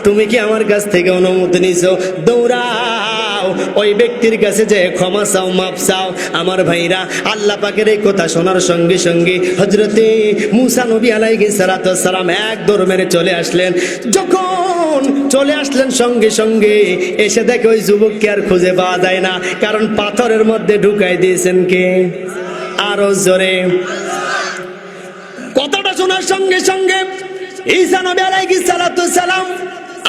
তুমি কি আমার কাছ থেকে অনুমতি নিছো? দৌড়াও ওই ব্যক্তির কাছে যে ক্ষমা চাও, মাফ চাও। আমার ভাইরা, আল্লাহ পাকের এই কথা শোনার সঙ্গে সঙ্গে হযরতে মুসা নবী আলাইহিস সালাম এক দৌড় মেরে চলে আসলেন। যখন চলে আসলেন সঙ্গে সঙ্গে এসে দেখে ওই যুবককে আর খুঁজে পাওয়া যায় না, কারণ পাথরের মধ্যে ঢুকাই দিয়েছেন কে? আরো জোরে। কথাটা শোনার সঙ্গে সঙ্গে ঈসা নবী আলাইহিস সালাম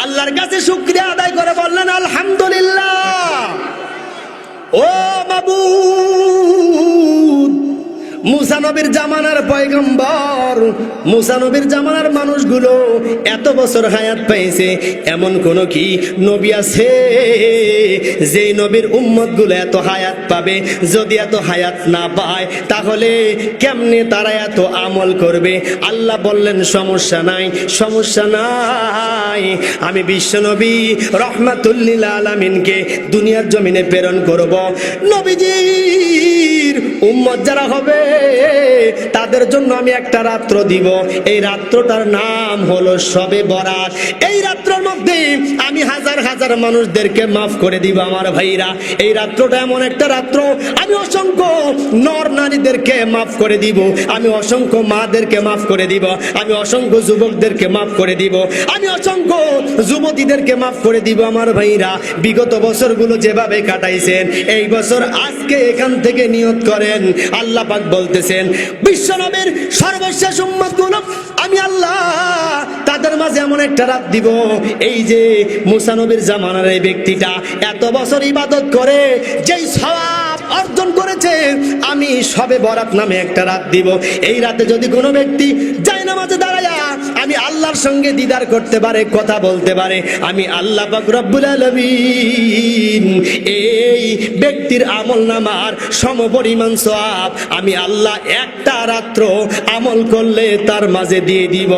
আল্লাহর কাছে শুকরিয়া আদায় করে বললেন, আলহামদুলিল্লাহ, ও মাবুদ, মুসা নবীর জামানার পয়গম্বর, মুসা নবীর জামানার মানুষগুলো এত বছর হায়াত পাইছে, এমন কোন কি নবী আছে যেই নবীর উম্মতগুলো এত হায়াত পাবে? যদি এত হায়াত না পায় তাহলে কেমনে তারা এত আমল করবে? আল্লাহ বললেন, সমস্যা নাই, সমস্যা নাই, আমি বিশ্ব নবী রহমাতুল লিল আলামিনকে দুনিয়ার জমিনে প্রেরণ করব। নবীজির উম্মত যারা হবে তাদের জন্য আমি একটা রাত্র দিব, এই রাত্রটার নাম হলো শবে বরাত। এই রাত্রের মধ্যে আমি হাজার হাজার মানুষদেরকে মাফ করে দিব। আমার ভাইরা, এই রাত্রটা এমন একটা রাত্র, আমি অসংখ্য নর নারীদেরকে মাফ করে দিব, আমি অসংখ্য মাদেরকে মাফ করে দিব, আমি অসংখ্য যুবকদেরকে মাফ করে দিব, আমি অসংখ্য যুবতীদেরকে মাফ করে দিব। আমার ভাইরা, বিগত বছরগুলো যেভাবে কাটাইছেন, এই বছর আজকে এখান থেকে নিয়ত করেন। আল্লাহ পাক বলতেছেন, বিশ্বনবীর সর্বশেষ উম্মতগুলো আমি আল্লাহ তাদের মাঝে এমন একটা রাত দিব, এই যে মুসা নবীর জামানার এই ব্যক্তিটা এত বছর ইবাদত করে যেই সওয়াব অর্জন করেছে, আমি শবে বরাত নামে একটা রাত দিব। এই রাতে যদি কোনো ব্যক্তি জায়নামাজে দাঁড়ায়া আমি আল্লাহর সঙ্গে দিদার করতে পারে, কথা বলতে পারে, আমি আল্লাহ পাক রব্বুল আলামিন এই ব্যক্তির আমলনামার সমপরিমাণ সওয়াব আমি আল্লাহ একটা রাত্র আমল করলে তার মাঝে দিয়ে দিব।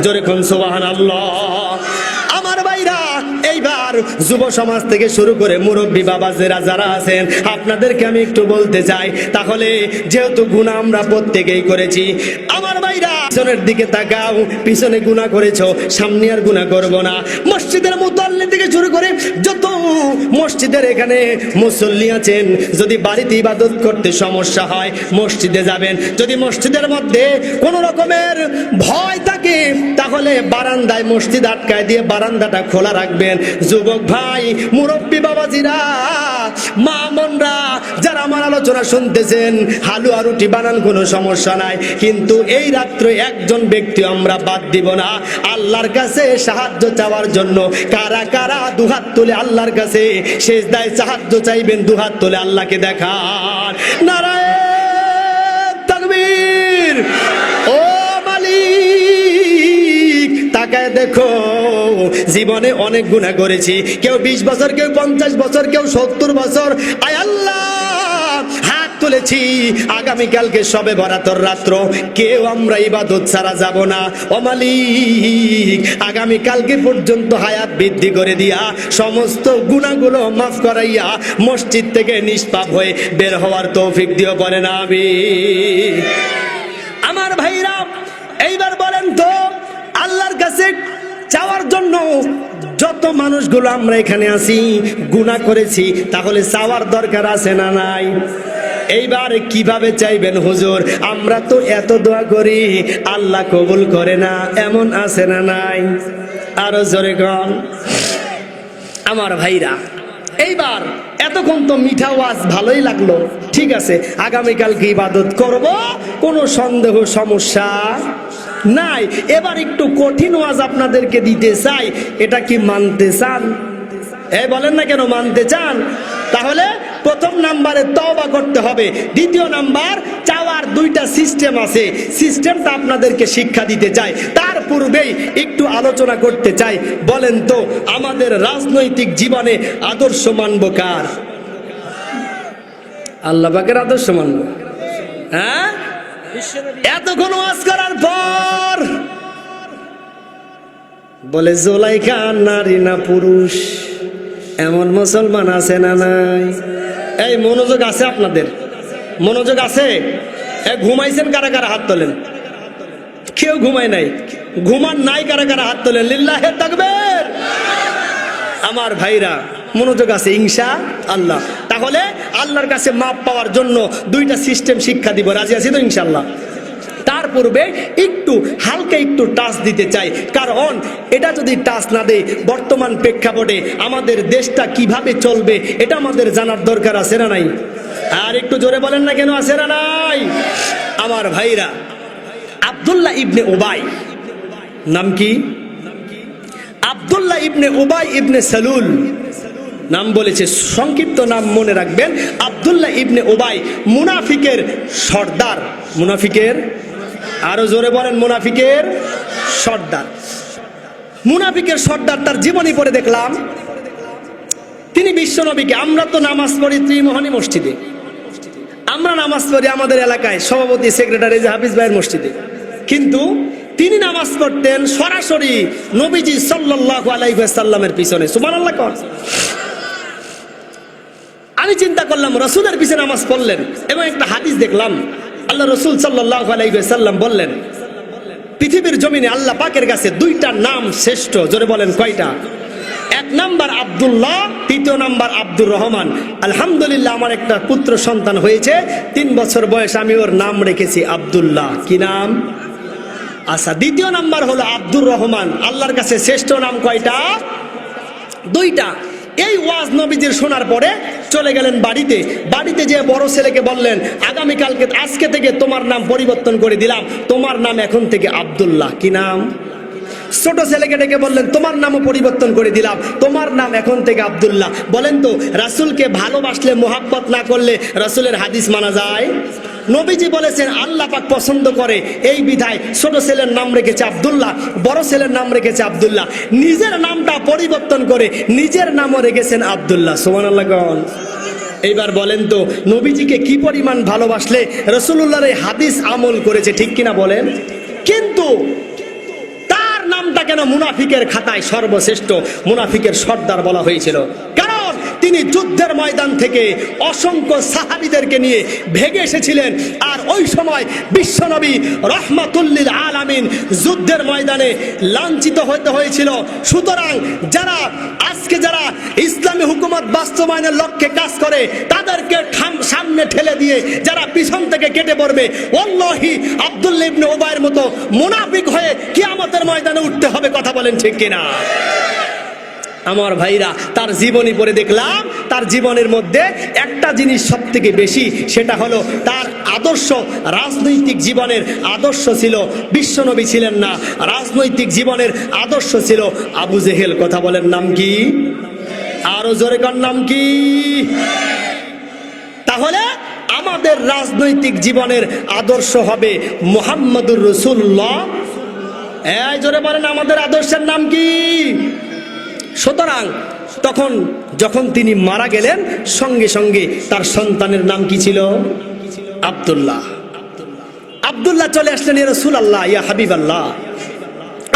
জোরে কোন সুবহানাল্লাহ। আমার ভাইরা, এইবার যুব সমাজ থেকে শুরু করে মুরব্বী বাবাজেরা যারা আছেন আপনাদেরকে আমি একটু বলতে চাই, তাহলে যেহেতু গুনাহ আমরা প্রত্যেকেই করেছি, আমার ভাইরা পিছনের দিকে তাকাও, পিছনে গুনাহ করেছো, সামনে আর গুনাহ করব না। মসজিদের মুতাল্লি থেকে শুরু করে যত মসজিদের এখানে মুসল্লি আছেন, যদি বাড়িতে ইবাদত করতে সমস্যা হয় মসজিদে যাবেন। যদি মসজিদের মধ্যে কোন রকমের ভয় থাকে তাহলে বারান্দায় মসজিদ আটকায় দিয়ে বারান্দাটা খোলা রাখবেন। যুবক ভাই, মুরব্বী বাবাজিরা, মা বোনরা যারা আমার আলোচনা শুনতেছেন, হালুয়া রুটি বানান কোনো সমস্যা নাই, কিন্তু এই রাত্রে একজন ব্যক্তি আমরা বাদ দিব না আল্লাহর কাছে সাহায্য চাওয়ার জন্য। কারা কারা দুহাত তুলে আল্লাহর কাছে সেজদায় সাহায্য চাইবেন? দুহাত তুলে আল্লাহকে দেখান। নারায়ে তাকবীর। ও মালিক, তাকায় দেখো, জীবনে অনেক গুনাহ করেছি, কেউ 20 বছর, কেউ 50 বছর, কেউ 70 বছর। আয় আল্লাহ, হাত তুলেছি, আগামীকালকে শবে বরাতের রাত্র কেউ আমরা ইবাদত ছাড়া যাব না। ও মালিক, আগামীকালকে পর্যন্ত হায়াত বৃদ্ধি করে দিয়া সমস্ত গুনাহগুলো মাফ করাইয়া মসজিদ থেকে নিষ্পাপ হয়ে বের হওয়ার তৌফিক দিও, বলেন আমিন। আমার ভাইরা, এইবার বলেন তো, আল্লাহর কাছে চাওয়ার জন্য যত মানুষগুলো আমরা এখানে আছি গুনাহ করেছি, তাহলে চাওয়ার দরকার আছে না নাই? এইবার কিভাবে চাইবেন হুজুর? আমরা তো এত দোয়া করি, আল্লাহ কবুল করে না, এমন আছে না নাই? আরো জোরে কন। আমার ভাইরা, এইবার এতক্ষণ তো মিঠা ওয়াজ ভালোই লাগলো, ঠিক আছে, আগামীকালকে ইবাদত করব, কোনো সন্দেহ সমস্যা নাই। এবার একটু কঠিন ওয়াজ আপনাদেরকে দিতে চাই, এটা কি মানতে চান? এই বলেন না কেন, মানতে চান? তাহলে প্রথম নাম্বারে তওবা করতে হবে, দ্বিতীয় নাম্বার চাওয়ার দুইটা সিস্টেম আছে, সিস্টেমটা আপনাদেরকে শিক্ষা দিতে চাই। তার পূর্বেই একটু আলোচনা করতে চাই। বলেন তো, আমাদের রাজনৈতিক জীবনে আদর্শ মানব কার? আল্লাহ পাকের আদর্শ মানব। হ্যাঁ, এতক্ষণ ওয়াজ করার পর বলে জুলাইখা নারী না পুরুষ, এমন মুসলমান আছে না নাই? এই মনোযোগ আছে আপনাদের? মনোযোগ আছে? ঘুমাইছেন কারা কারা হাত তোলেন? কেউ ঘুমায় নাই। ঘুমান নাই কারা কারা হাত তোলেন? লিল্লাহে তাকবীর। আমার ভাইরা, মনোযোগ আছে ইনশাআল্লাহ। তাহলে আল্লাহর কাছে মাপ পাওয়ার জন্য দুইটা সিস্টেম শিক্ষা দিব, রাজি আছি তো ইনশাআল্লাহ? তার পূর্বে একটু হালকা একটু টাচ দিতে চাই, কারণ এটা যদি টাচ না দেয় বর্তমান প্রেক্ষাপটে আমাদের দেশটা কিভাবে চলবে এটা আমাদের জানার দরকার আছে না নাই? আর একটু জোরে বলেন না কেন, আছে না নাই? আমার ভাইরা, আব্দুল্লাহ ইবনে উবাই, নাম কি? আব্দুল্লাহ ইবনে উবাই ইবনে সালুল নাম বলেছে, সংক্ষিপ্ত নাম মনে রাখবেন, আব্দুল্লাহ ইবনে উবাই মুনাফিকের সর্দার। মুনাফিকের, আরো জোরে বলেন, মুনাফিকের সর্দার। মুনাফিকের সর্দার, তার জীবনী পড়ে দেখলাম তিনি বিশ্বনবীকে, আমরা তো নামাজ পড়ি ত্রিমোহনী মসজিদে, আমরা নামাজ পড়ি আমাদের এলাকায় সভাপতি সেক্রেটারি যে হাফিজ ভাইয়ের মসজিদে, কিন্তু তিনি নামাজ পড়তেন সরাসরি নবীজি সাল্লাল্লাহু আলাইহি ওয়াসাল্লামের পিছনে। সুবহানাল্লাহ কর। আমি চিন্তা করলাম রাসূলের পিছনে নামাজ পড়লেন, এবং একটা হাদিস দেখলাম আল্লাহ রাসূল সাল্লাল্লাহু আলাইহি ওয়াসাল্লাম বললেন, পৃথিবীর জমিনে আল্লাহ পাকের কাছে দুইটা নাম শ্রেষ্ঠ। জোরে বলেন, কয়টা? এক নাম্বার আব্দুল্লাহ, তৃতীয় নাম্বার আব্দুর রহমান। আলহামদুলিল্লাহ, আমার একটা পুত্র সন্তান হয়েছে, 3 বছর বয়স, আমি ওর নাম রেখেছি আব্দুল্লাহ। কি নাম? আচ্ছা, দ্বিতীয় নাম্বার হলো আব্দুর রহমান। আল্লাহর কাছে শ্রেষ্ঠ নাম কয়টা? দুইটা। এই ওয়াজ নবীজির শোনার পরে চলে গেলেন বাড়িতে। বাড়িতে যে বড় ছেলেকে বললেন, আগামীকালকে, আজকে থেকে তোমার নাম পরিবর্তন করে দিলাম, তোমার নাম এখন থেকে আব্দুল্লাহ। কি নাম? ছোট ছেলেকে ডেকে বললেন, তোমার নামও পরিবর্তন করে দিলাম, তোমার নাম এখন থেকে আব্দুল্লাহ। বলেন তো, রাসূলকে ভালোবাসলে, মোহাব্বত না করলে রাসূলের হাদিস মানা যায় নবীজি বলেছেন আল্লাহ পাক পছন্দ করে, এই বিধায় ছোট ছেলের নাম রেখেছে আব্দুল্লাহ, বড় ছেলের নাম রেখেছে আব্দুল্লাহ, নিজের নামটা পরিবর্তন করে নিজের নামও রেখেছেন আব্দুল্লাহ। সুবহানাল্লাহ। এইবার বলেন তো নবীজিকে কি পরিমাণ ভালোবাসলে রাসূলুল্লাহর এই হাদিস আমল করেছে, ঠিক কিনা বলেন? কিন্তু তার নামটা কেন মুনাফিকের খাতায় সর্বশ্রেষ্ঠ মুনাফিকের সর্দার বলা হয়েছিল? কারণ তিনি যুদ্ধের ময়দান থেকে অসংখ্য সাহাবীদেরকে নিয়ে ভেগে এসেছিলেন, আর ওই সময় বিশ্বনবী রহমাতুল্লিল আলামিন যুদ্ধের ময়দানে লাঞ্ছিত হতে হয়েছিল। সুতরাং যারা আজকে যারা ইসলামী হুকুমত বাস্তবায়নের লক্ষ্যে কাজ করে তাদেরকে সামনে ঠেলে দিয়ে যারা পিছন থেকে কেটে পড়বে, ওয়াল্লাহি আব্দুল্লাহ ইবনে উবাইয়ের মতো মুনাফিক হয়ে কিয়ামতের ময়দানে উঠতে হবে। কথা বলেন ঠিক কিনা? আমার ভাইরা, তার জীবনী পড়ে দেখলাম তার জীবনের মধ্যে একটা জিনিস সব থেকে বেশি, সেটা হলো তার আদর্শ। রাজনৈতিক জীবনের আদর্শ ছিল বিশ্বনবী ছিলেন না, রাজনৈতিক জীবনের আদর্শ ছিল আবু জেহেল। কথা বলেন নাম কি? আরো জোরে কর নাম কি? তাহলে আমাদের রাজনৈতিক জীবনের আদর্শ হবে মুহাম্মদুর রাসূলুল্লাহ। এই জোরে বলেন আমাদের আদর্শের নাম কি? সুতরাং তখন যখন তিনি মারা গেলেন সঙ্গে সঙ্গে তার সন্তানের নাম কি ছিল? আব্দুল্লাহ। আব্দুল্লাহ চলে আসলেন, ইয়া রাসূলুল্লাহ, ইয়া হাবিবাল্লাহ,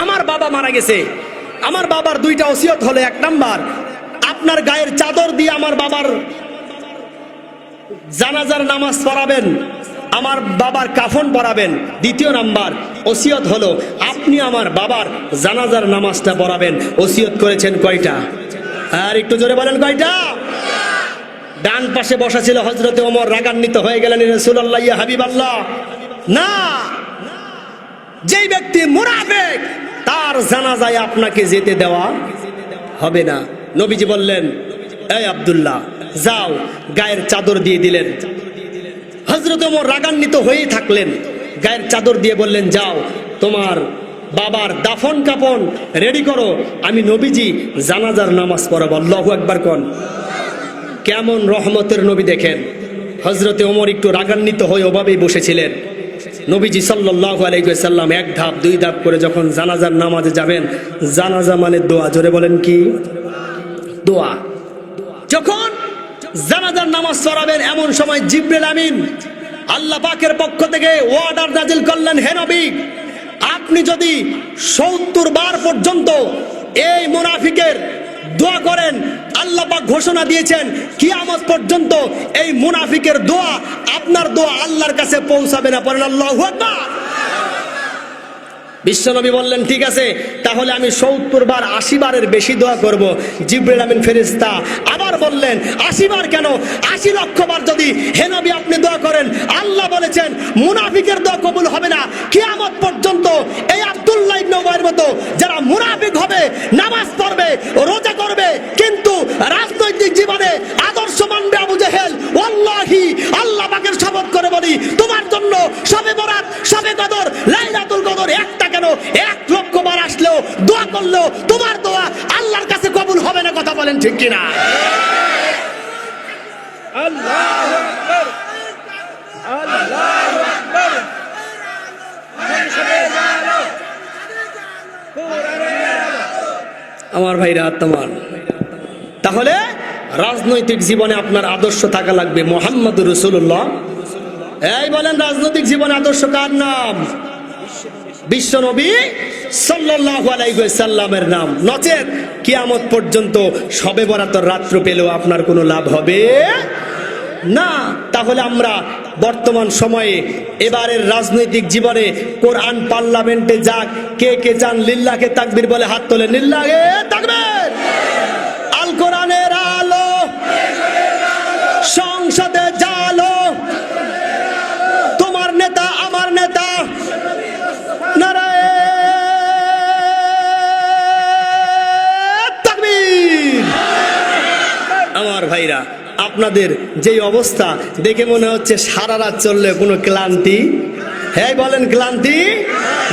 আমার বাবা মারা গেছে, আমার বাবার দুইটা ওসিয়ত হলো, এক নাম্বার আপনার গায়ের চাদর দিয়ে আমার বাবার জানাজার নামাজ পড়াবেন, আমার বাবার কাফন পড়াবেন। দ্বিতীয় নাম্বার ওসিয়ত হলো আপনি আমার বাবার জানাজার নামাজটা পড়াবেন। ওসিয়ত করেছেন কয়টা? আর একটু জোরে বলেন কয়টা? ডান পাশে বসা ছিল হযরতে ওমর, রাগান্বিত হয়ে গেলেন, ইয়া রাসূলুল্লাহ, ইয়া হাবিবাল্লাহ, না, যেই ব্যক্তি মুনাফিক তার জানাজায় আপনাকে যেতে দেওয়া হবে না। নবীজি বললেন, এই আব্দুল্লাহ যাও, গায়ের চাদর দিয়ে দিলেন। হযরত ওমর রাগান্বিত হয়েই থাকলেন, গায়ের চাদর দিয়ে বললেন, যাও তোমার বাবার দাফন কাফন রেডি করো, আমি নবীজি জানাজার নামাজ পড়াবো। আল্লাহু আকবার কোন। কেমন রহমতের নবী দেখেন। হযরতে ওমর একটু রাগান্বিত হয়ে ওভাবেই বসেছিলেন। নবীজি সাল্লাল্লাহু আলাইহি ওয়াসাল্লাম এক ধাপ দুই ধাপ করে যখন জানাজার নামাজে যাবেন, জানাজা মানে দোয়া, জোরে বলেন কি? দোয়া। যখন জানাজার নামাজ পড়াবেন এমন সময় জিবরিল আমিন আল্লাহ পাকের পক্ষ থেকে ওয়ার্ডার নাজিল করলেন, হে নবী, আপনি যদি 70 বার পর্যন্ত এই মুনাফিকের দোয়া করেন, আল্লাহ পাক ঘোষণা দিয়েছেন কিয়ামত পর্যন্ত এই মুনাফিকের দোয়া, আপনার দোয়া আল্লাহর কাছে পৌঁছাবে না। পড়েন আল্লাহু আকবার। বিশ্বনবী বললেন, ঠিক আছে, তাহলে আমি 70 বার 80 বারের বেশি দোয়া করব। জিবরিল আমিন ফেরেশতা আবার বললেন, 80 বার কেন, 80 লক্ষ বার যদি হে নবী আপনি দোয়া করেন, আল্লাহ বলেছেন মুনাফিকের দোয়া কবুল হবে না। কিয়ামত পর্যন্ত এই আব্দুল্লাহ ইবনে উবাইয়ের মতো যারা মুনাফিক হবে, নামাজ পড়বে, রোজা করবে, কিন্তু রাজনৈতিক জীবনে আদর্শ মানবে আবু জেহেল, ওয়াল্লাহি আল্লাহ পাকের শপথ করে বলি, তোমার জন্য শবে বরাত, শবে কদর, লাইলাতুল কদর একটা কেন 1 লক্ষ বার আসলেও দোয়া করলেও তোমার দোয়া আল্লাহর কাছে কবুল হবে না। কথা বলেন ঠিক কিনা? আল্লাহু আকবার, আল্লাহু আকবার। আমার ভাইরা, তোমার তাহলে রাজনৈতিক জীবনে আপনার আদর্শ থাকা লাগবে মুহাম্মদুর রাসূলুল্লাহ। এই বলেন রাজনৈতিক জীবনে আদর্শ কার নাম? বিশ্বনবী সাল্লাল্লাহু আলাইহি ওয়াসাল্লামের নাম। নচেত কিয়ামত পর্যন্ত শবে বরাতের রাত্র পেলেও আপনার কোনো লাভ হবে না। তাহলে আমরা বর্তমান সময়ে এবারের রাজনৈতিক জীবনে কোরআন পার্লামেন্টে যাক, কে কে চান লিল্লাহে তাকবীর বলে হাত তোলেন, লিল্লাহে তাকবীর। আল কোরআনের আলো সংসদে জালো, তোমার নেতা আমার নেতা, নারায়ে তাকবীর। আমার ভাইরা, আপনাদের যেই অবস্থা দেখে মনে হচ্ছে সারা রাত চললে কোনো ক্লান্তি, হ্যাঁ বলেন ক্লান্তি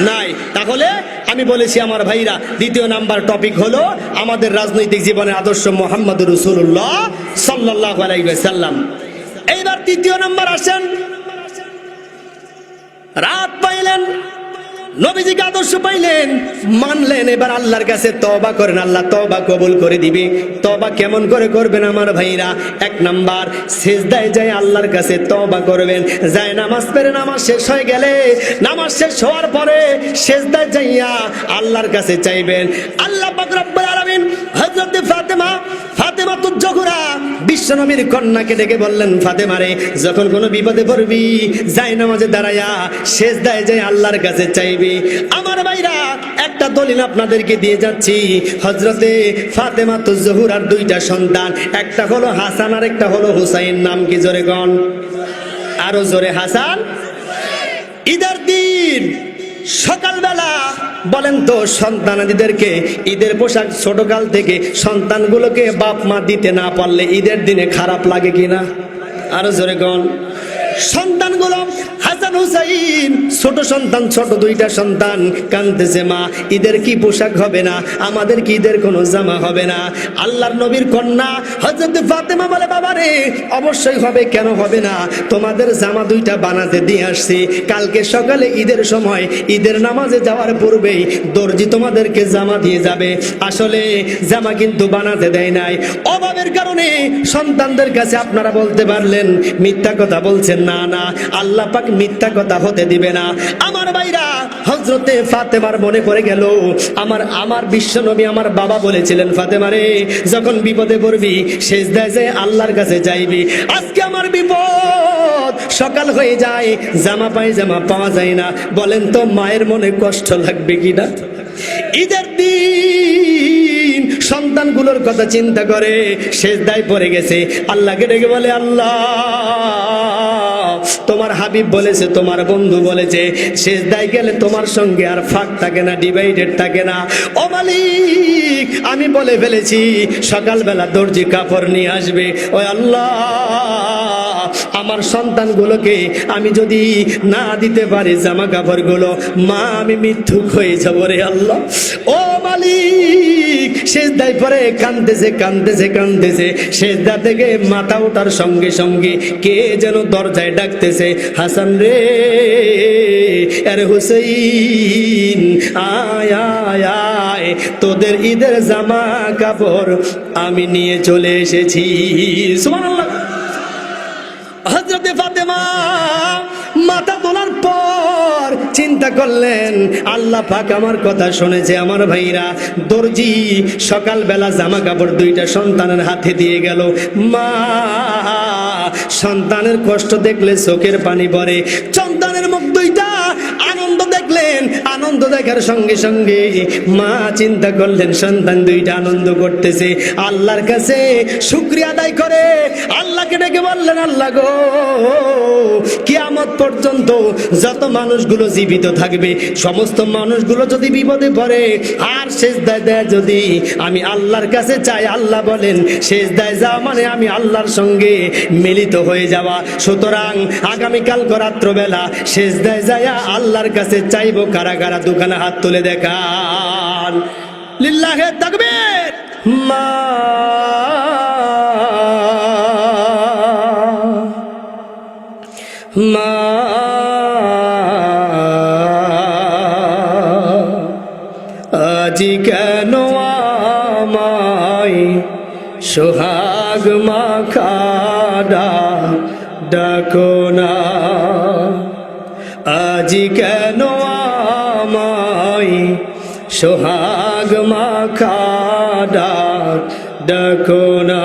নাই। তাহলে আমি বলেছি আমার ভাইরা, দ্বিতীয় নাম্বার টপিক হলো আমাদের রাজনৈতিক জীবনের আদর্শ মুহাম্মদুর রাসূলুল্লাহ সাল্লাল্লাহু আলাইহি ওয়াসাল্লাম। এইবার তৃতীয় নাম্বার আসেন রাত পাইলেন, নবীজিকে আদর্শ পাইলেন, মানলেন, এবার আল্লাহর কাছে তওবা করেন, আল্লাহ তওবা কবুল করে দিবে। তওবা কেমন করে করবেন আমার ভাইরা? এক নাম্বার, সিজদায় যায় আল্লাহর কাছে তওবা করবেন। যায় নামাজ পড়ে, নামাজ শেষ হয়ে গেলে, নামাজ শেষ হওয়ার পরে সিজদায় যাইয়া আল্লাহর কাছে চাইবেন। আল্লাহ পাক রব্বুল আলামিন হযরত ফাতেমা তুজ জোহরা বিশ্বনবীর কন্যাকে ডেকে বললেন, ফাতেমা রে, যখন কোনো বিপদে পড়বি যায় নামাজে দাঁড়ায়া সিজদায় যায় আল্লাহর কাছে চাইবি। আমার ভাইরা, একটা দলিল আপনাদেরকে দিয়ে যাচ্ছি। হযরতে ফাতেমা তুজ জোহরার দুইটা সন্তান, একটা হলো হাসান আর একটা হলো হুসাইন। নাম কি? জোরে গণ, আরো জোরে। হাসান। ঈদের দিন সকালবেলা বলেন তো, সন্তানাদিদেরকে ঈদের পোশাক ছোটকাল থেকে সন্তানগুলোকে বাপ মা দিতে না পারলে ঈদের দিনে খারাপ লাগে কিনা? আরো জোরে গণ। সন্তানগুলো হাসান হুসাইন, ছোট সন্তান, ছোট দুইটা সন্তান কাঁদতেছে, মা ঈদের কি পোশাক হবে না? আমাদের কি ঈদের কোনো জামা হবে না? আল্লাহর নবীর কন্যা হযরত ফাতেমা বলে, বাবা রে, অবশ্যই হবে, কেন হবে না? তোমাদের জামা দুইটা বানাতে দিয়ে আসছি, কালকে সকালে ঈদের সময় ঈদের নামাজে যাওয়ার পূর্বেই দর্জি তোমাদেরকে জামা দিয়ে যাবে। আসলে জামা কিন্তু বানাতে দেয় নাই, অভাবের কারণে। সন্তানদের কাছে আপনারা বলতে পারলেন মিথ্যা কথা বলছেন, না না, আল্লাহ পাক মিথ্যা কথা হতে দিবে না। আমার ভাইরা, হযরতে ফাতেমার মনে পড়ে গেল, আমার বিশ্বনবী আমার বাবা বলেছিলেন, ফাতেমা রে, যখন বিপদে পড়বি সিজদায় যায় আল্লাহর কাছে যাইবি। আজকে আমার বিপদ, সকাল হয়ে যায়, জামা পায়জামা পাওয়া যায় না, বলেন তো মায়ের মনে কষ্ট লাগবে কিনা? ঈদের দিন সন্তানগুলোর কথা চিন্তা করে সিজদায় পড়ে গেছে, আল্লাহকে ডেকে বলে, আল্লাহ, তোমার হাবিব বলেছে, তোমার বন্ধু বলেছে, সিজদায় গেলে তোমার সঙ্গে আর ফাঁক থাকে না, ডিভাইডেড থাকে না। ও মালিক, আমি বলে ফেলেছি সকালবেলা দর্জি কাপড় নিয়ে আসবে। ও আল্লাহ, আমার সন্তানগুলোকে আমি যদি না দিতে পারি জামা কাপড়গুলো, মা, আমি মিথ্যুক হয়ে যাব রে আল্লাহ। ও মালিক, সিজদায় পড়ে কাঁদতেছে, কাঁদতেছে, কাঁদতেছে। সিজদা থেকে মাথা ওঠার সঙ্গে সঙ্গে কে যেন দরজায় ডাকতেছে, হাসান রে, আরে হুসাইন, আয় আয় আয়, তোদের ঈদের জামা কাপড় আমি নিয়ে চলে এসেছি। সুবহানাল্লাহ। হযরতে ফাতেমা মাথা তোলার পর চিন্তা করলেন, আল্লাহ পাক আমার কথা শুনেছে। আমার ভাইরা, দর্জি সকালবেলা জামা কাপড় দুইটা সন্তানের হাতে দিয়ে গেল। মা সন্তানের কষ্ট দেখলে চোখের পানি পড়ে, সন্তানের মুখ দুইটা আনন্দ দেখলেন, আনন্দ দেখার সঙ্গে সঙ্গে মা চিন্তা করলেন সন্তান দুইটা আনন্দ করতেছে, আল্লাহর কাছে শুকরিয়া আদায় করে আল্লাহকে ডেকে বললেন, আল্লাহ গো, কিয়ামত পর্যন্ত যত মানুষগুলো জীবিত থাকবে সমস্ত মানুষগুলো যদি বিপদে পড়ে আর সিজদায় দেয়, যদি আমি আল্লাহর কাছে চাই, আল্লাহ বলেন সিজদায় যাওয়া মানে আমি আল্লাহর সঙ্গে মিলিত হয়ে যাওয়া। সুতরাং আগামীকাল রাত্রবেলা সিজদায় যায়া আল্লাহর কাছে চাইবো। কারা কারা দোকানে হাত তুলে দেখান, লিল্লাহে তাকবীর। মা মা আজি কেন আমায় সোহাগ মাখা ডাকো না, আজি কেন আমায় সোহাগ মাখা ডাকো না,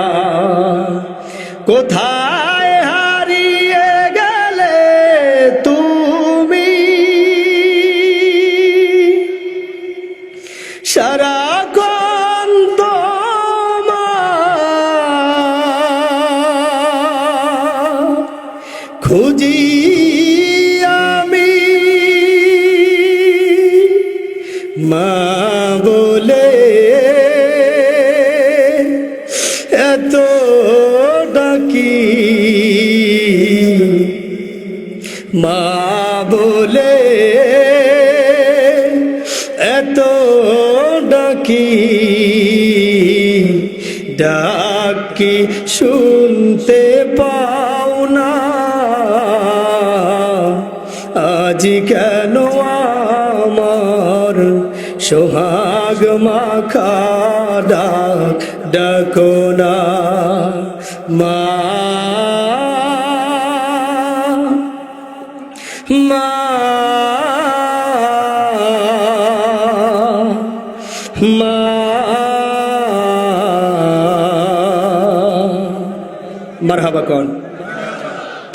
কোথায় হারিয়ে গেলে তুমি সারাক্ষণ তোমার খুঁজি আমি, মা বলে এত ডাকি, মা বলে এত ডাকি, ডাকি শুনতে পাও না, আজি কেন আমার সোহাগ মাখা ডাক ডাকো না মা মা মা মারহাবা কোন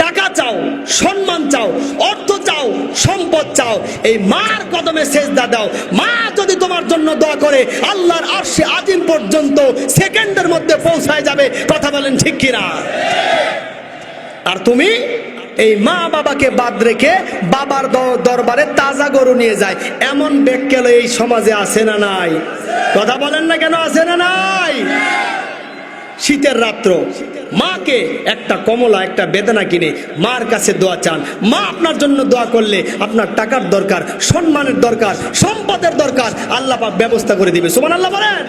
টাকা চাও সম্মান চাও অর্থ চাও সম্পদ চাও এই মার কদমে সেজদা দাও মা যদি তোমার জন্য দোয়া করে আল্লাহর আরশে আজিম পর্যন্ত সেকেন্ডের মধ্যে পৌঁছায় যাবে কথা বলেন ঠিক কিনা আর তুমি এই মা বাবাকে বাদ রেখে বাবার দরবারে তাজা গরু নিয়ে যায় এমন ব্যক্তি এই সমাজে আছে না নাই কথা বলেন না কেন আছে না নাই শীতের রাত্র মাকে একটা কমলা একটা বেদনা কিনে মার কাছে দোয়া চান মা আপনার জন্য দোয়া করলে আপনার টাকার দরকার সম্মানের দরকার সম্পদের দরকার আল্লাহ পাক ব্যবস্থা করে দিবে সুবহানাল্লাহ বলেন